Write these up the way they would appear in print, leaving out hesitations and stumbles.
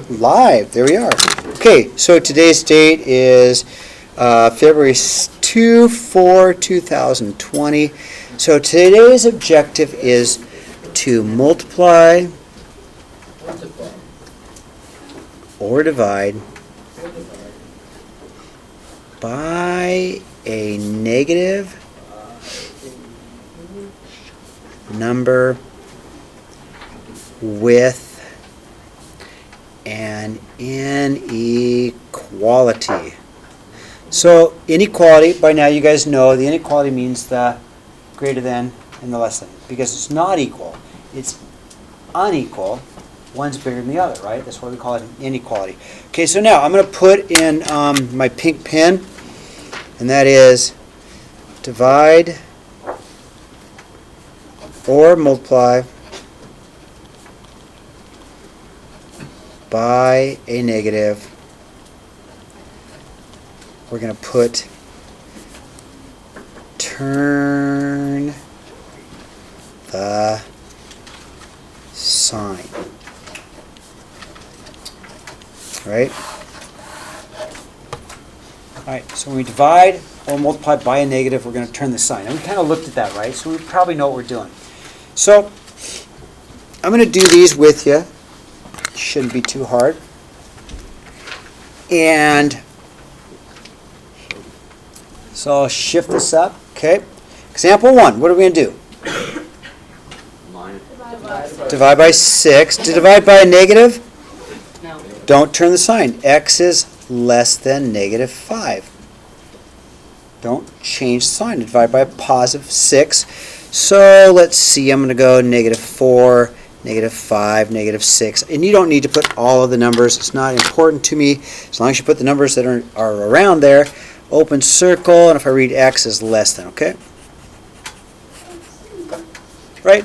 Live. There we are. Okay, so today's date is February 2020. So today's objective is to multiply or divide by a negative number with an inequality. So inequality, by now you guys know the inequality means the greater than and the less than, because it's not equal, it's unequal. One's bigger than the other, right? That's why we call it an inequality. Okay, so now I'm going to put in my pink pen, and that is divide or multiply by a negative. We're going to put turn the sign. Right? Alright, so when we divide or multiply by a negative, we're going to turn the sign. And we kind of looked at that, right? So we probably know what we're doing. So I'm going to do these with you. Shouldn't be too hard. And so I'll shift this up. Okay. Example 1. What are we going to do? Divide by 6. To divide by a negative? No. Don't turn the sign. X is less than negative 5. Don't change the sign. Divide by a positive 6. So let's see. I'm going to go negative 4, negative 5, negative 6. And you don't need to put all of the numbers. It's not important to me. As long as you put the numbers that are around there. Open circle. And if I read X is less than. Okay? Right?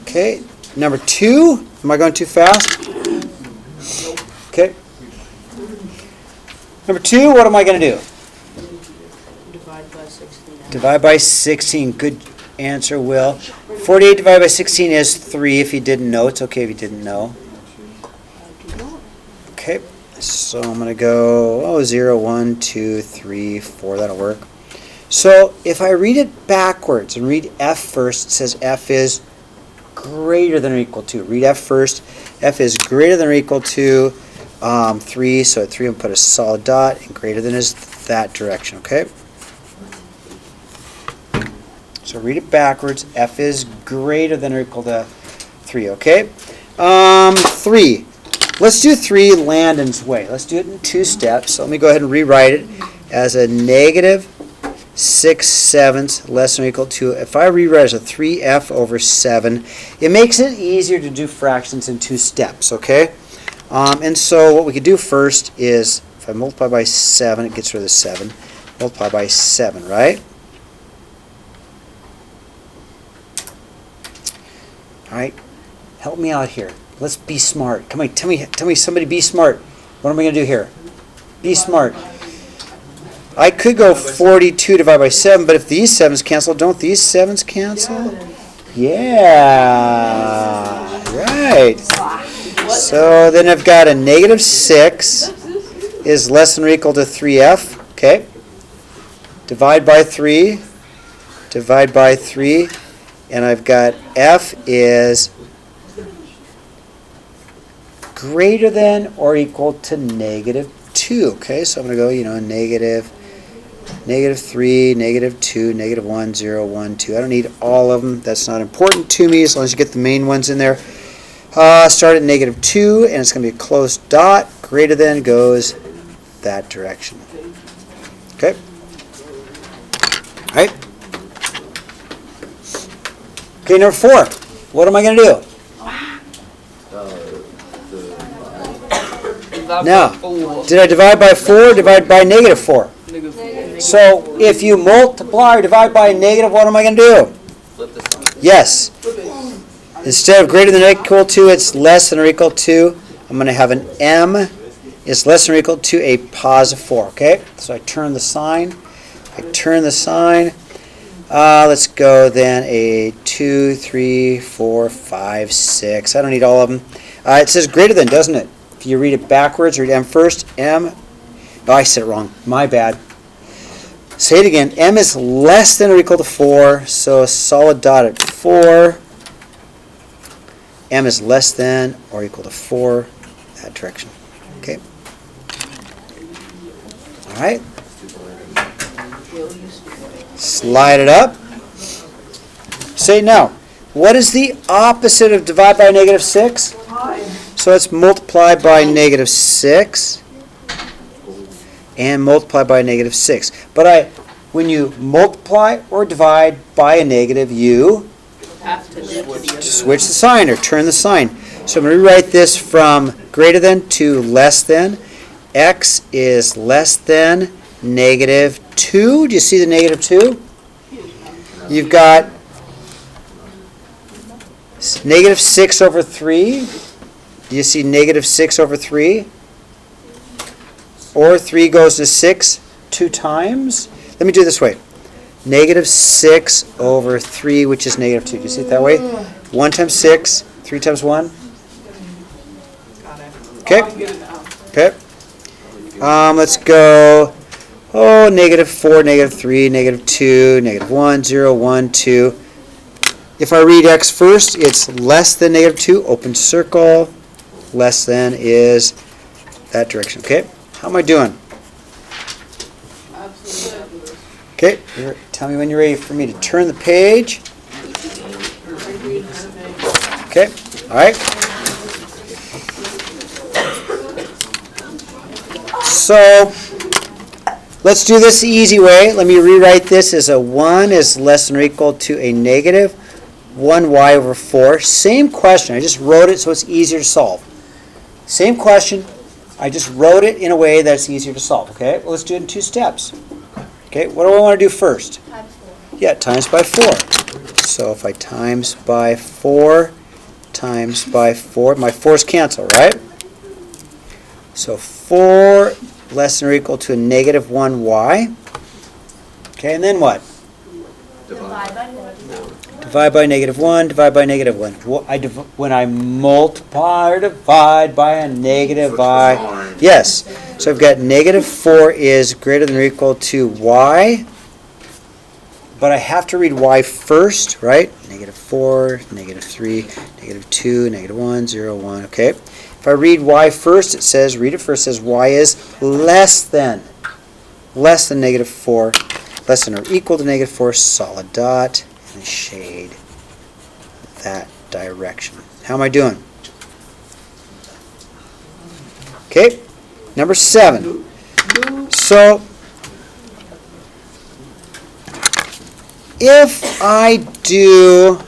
Okay. Number 2. Am I going too fast? Okay. Number 2, what am I going to do? Divide by 16. Divide by 16. Good answer, Will. 48 divided by 16 is 3 if you didn't know. It's okay if you didn't know. Okay. So I'm going to go 0, 1, 2, 3, 4. That'll work. So if I read it backwards and read F first, it says F is greater than or equal to. Read F first. F is greater than or equal to 3. So at 3 I'm going to put a solid dot, and greater than is that direction. Okay? So read it backwards. F is greater than or equal to 3. Okay? 3. Let's do 3 Landon's way. Let's do it in 2 steps. So let me go ahead and rewrite it as a negative 6/7 less than or equal to. If I rewrite it as a 3F over 7, it makes it easier to do fractions in 2 steps. Okay? And so what we could do first is, if I multiply by 7, it gets rid of the 7. Multiply by 7, right? All right, help me out here. Let's be smart. Come on, tell me, somebody be smart. What am I going to do here? Be smart. I could go 42 divided by 7, but if these 7s cancel, don't these 7s cancel? Yeah, right. So then I've got a negative 6 is less than or equal to 3F. Okay. Divide by 3. Divide by 3. And I've got F is greater than or equal to negative 2. Okay, so I'm going to go, negative 3, negative 2, negative 1, 0, 1, 2. I don't need all of them. That's not important to me as long as you get the main ones in there. Start at negative 2, and it's going to be a closed dot. Greater than goes that direction. Okay? All right? Okay, number 4. What am I going to do? Now, did I divide by 4 or divide by negative 4? So, if you multiply or divide by a negative, what am I going to do? Flip the sign. Yes. Instead of greater than or equal to, it's less than or equal to. I'm going to have an M is less than or equal to a positive 4. Okay? So I turn the sign. Let's go then a 2, 3, 4, 5, 6. I don't need all of them. It says greater than, doesn't it? If you read it backwards, read M first. M. Oh, I said it wrong. My bad. Say it again. M is less than or equal to 4, so a solid dot at 4. M is less than or equal to 4, that direction. Okay. All right. Slide it up. Say now, what is the opposite of divide by negative 6? So let's multiply by negative 6 and multiply by negative 6. But when you multiply or divide by a negative, you Have to dip to the other. switch the sign or turn the sign. So I'm going to rewrite this from greater than to less than. X is less than negative 2. Do you see the negative 2? You've got negative 6 over 3. Do you see negative 6 over 3? Or 3 goes to 6 2 times. Let me do it this way. Negative 6 over 3, which is negative 2. Do you see it that way? 1 times 6, 3 times 1. Got it. Okay. Oh, I'm good now. Okay. Let's go. Oh, negative 4, negative 3, negative 2, negative 1, 0, 1, 2. If I read x first, it's less than negative 2. Open circle. Less than is that direction. Okay. How am I doing? Absolutely. Okay. Tell me when you're ready for me to turn the page. Okay. All right. So let's do this the easy way. Let me rewrite this as a 1 is less than or equal to a negative 1y over 4. Same question. I just wrote it so it's easier to solve. Same question. I just wrote it in a way that's easier to solve. Okay? Well, let's do it in 2 steps. Okay? What do I want to do first? Times 4. Yeah, times by 4. So if I times by 4, times by 4, my 4's cancel, right? So 4 less than or equal to a negative 1y. Okay, and then what? Divide by 4. Divide by negative 1, divide by negative 1. When I multiply or divide by a negative I. Yes. So I've got negative 4 is greater than or equal to y. But I have to read y first, right? Negative 4, negative 3, negative 2, negative 1, 0, 1. Okay. If I read y first, it says, read it first, it says y is less than negative 4, less than or equal to negative 4, solid dot, and shade that direction. How am I doing? Okay, number 7. So, if I do,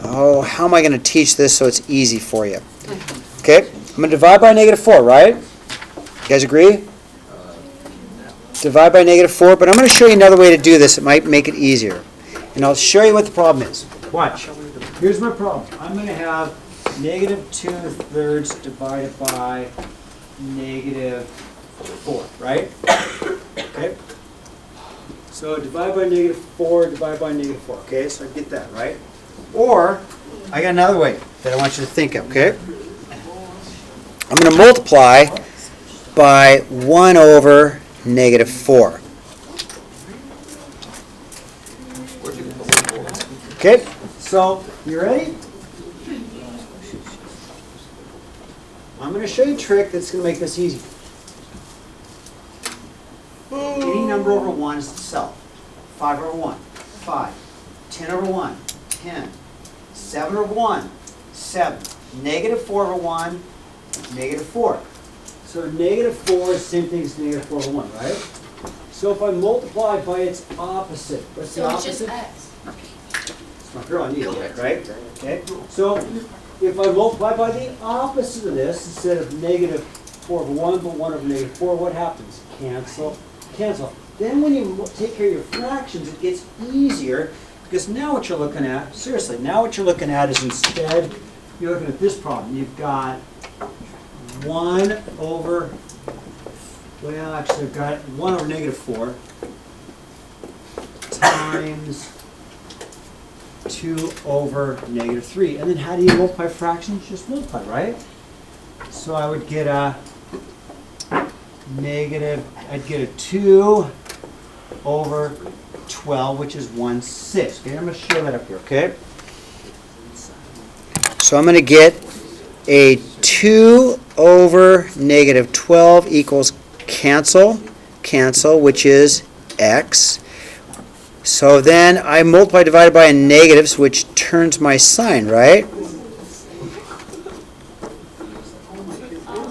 how am I going to teach this so it's easy for you? Okay, I'm going to divide by negative 4, right? You guys agree? Divide by negative 4, but I'm going to show you another way to do this. It might make it easier. And I'll show you what the problem is. Watch. Here's my problem. I'm going to have negative 2/3 divided by negative 4, right? Okay. So divide by negative 4, divide by negative 4. Okay, so I get that, right? Or, I got another way that I want you to think of, okay? I'm going to multiply by 1 over negative 4. Okay, so you ready? I'm going to show you a trick that's going to make this easy. Any number over 1 is itself. 5 over 1, 5. 10 over 1, 10. 7 over 1, 7. Negative 4 over 1, negative 4. So negative 4 is the same thing as negative 4 over 1, right? So if I multiply by its opposite, what's the So it's just opposite? x. It's not girl, I need it, right? Okay. So if I multiply by the opposite of this, instead of negative 4 over 1, but 1 over negative 4, what happens? Cancel, cancel. Then when you take care of your fractions, it gets easier, because now what you're looking at, seriously, now what you're looking at is instead, you're looking at this problem. You've got 1 over, well, actually I've got 1 over negative 4 times 2 over negative 3. And then how do you multiply fractions? Just multiply, right? So I would get a negative, I'd get a 2 over 12, which is 1/6. Okay, I'm going to show that up here, okay? So I'm going to get a 2 over negative 12 equals cancel, which is x. So then I multiply divided by a negative, which turns my sign, right?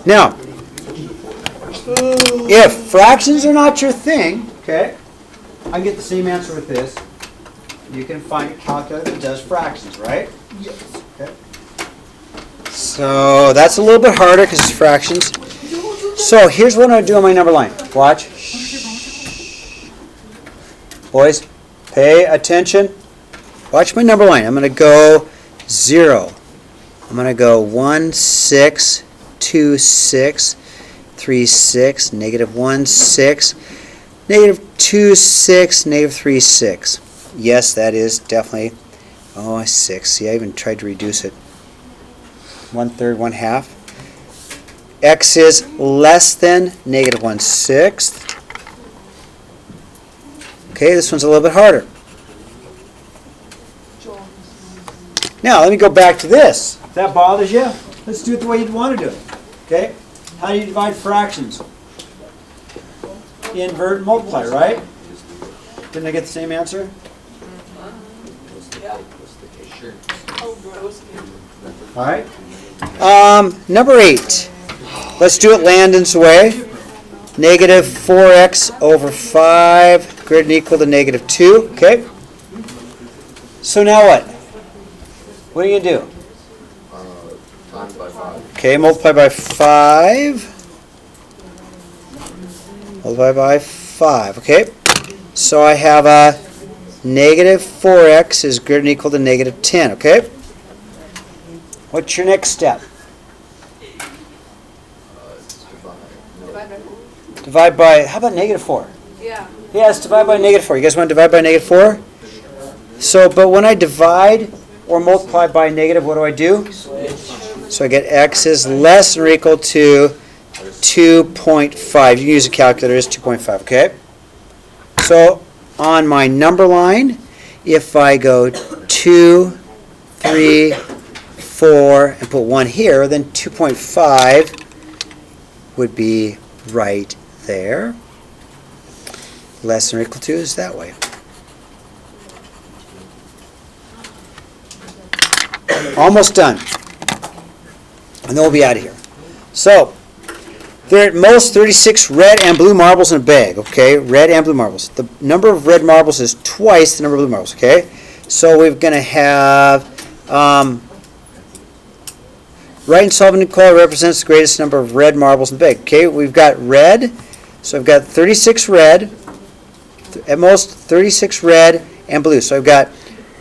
Now, if fractions are not your thing, okay, I can get the same answer with this. You can find a calculator that does fractions, right? Yes. Okay. So that's a little bit harder because it's fractions. So here's what I do on my number line. Watch. Boys, pay attention. Watch my number line. I'm going to go 0. I'm going to go 1, 6, 2, 6, 3, 6, negative 1, 6, negative 2, 6, negative 3, 6. Yes, that is definitely, 6. See, I even tried to reduce it. 1/3, 1/2. X is less than negative 1/6. Okay, this one's a little bit harder. Now, let me go back to this. If that bothers you, let's do it the way you'd want to do it. Okay? How do you divide fractions? Invert and multiply, right? Didn't I get the same answer? All right. Number 8. Let's do it Landon's way. Negative 4x over 5 greater than or equal to negative 2. Okay. So now what? What are you going to do? Times by 5. Okay, multiply by 5. Multiply by 5. Okay. So I have a negative 4x is greater than or equal to negative 10. Okay. What's your next step? Divide by, how about negative 4? Yeah. Yes, divide by negative 4. You guys want to divide by negative 4? So, but when I divide or multiply by negative, what do I do? So I get x is less than or equal to 2.5. You can use a calculator, it's 2.5, okay? So on my number line, if I go 2, 3, 4, and put 1 here, then 2.5 would be right there. Less than or equal to is that way. Almost done. And then we'll be out of here. So, there are at most 36 red and blue marbles in a bag, okay? Red and blue marbles. The number of red marbles is twice the number of blue marbles, okay? So we're going to have, right and solvent color represents the greatest number of red marbles in the bag, okay? We've got red, so I've got 36 red, at most 36 red and blue. So I've got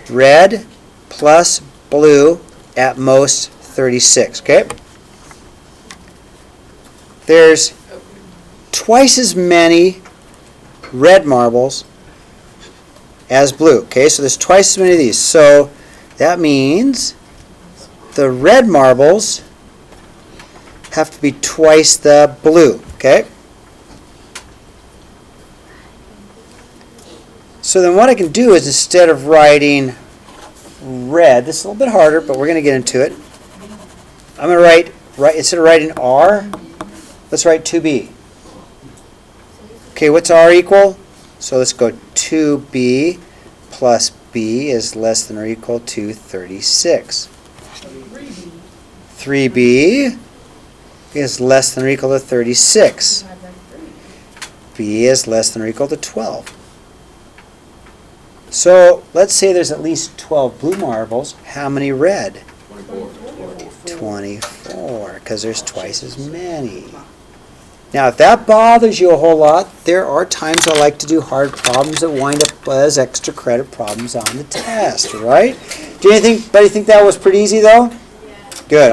red plus blue, at most 36, okay? There's twice as many red marbles as blue, okay? So there's twice as many of these. So that means the red marbles have to be twice the blue, okay? So then what I can do is, instead of writing red, this is a little bit harder, but we're going to get into it. I'm going to write instead of writing R, let's write 2B. Okay, what's R equal? So let's go 2B plus B is less than or equal to 36. 3B is less than or equal to 36. B is less than or equal to 12. So let's say there's at least 12 blue marbles. How many red? 24, because there's twice as many. Now, if that bothers you a whole lot, there are times I like to do hard problems that wind up as extra credit problems on the test, right? Do anybody think that was pretty easy, though? Yeah. Good.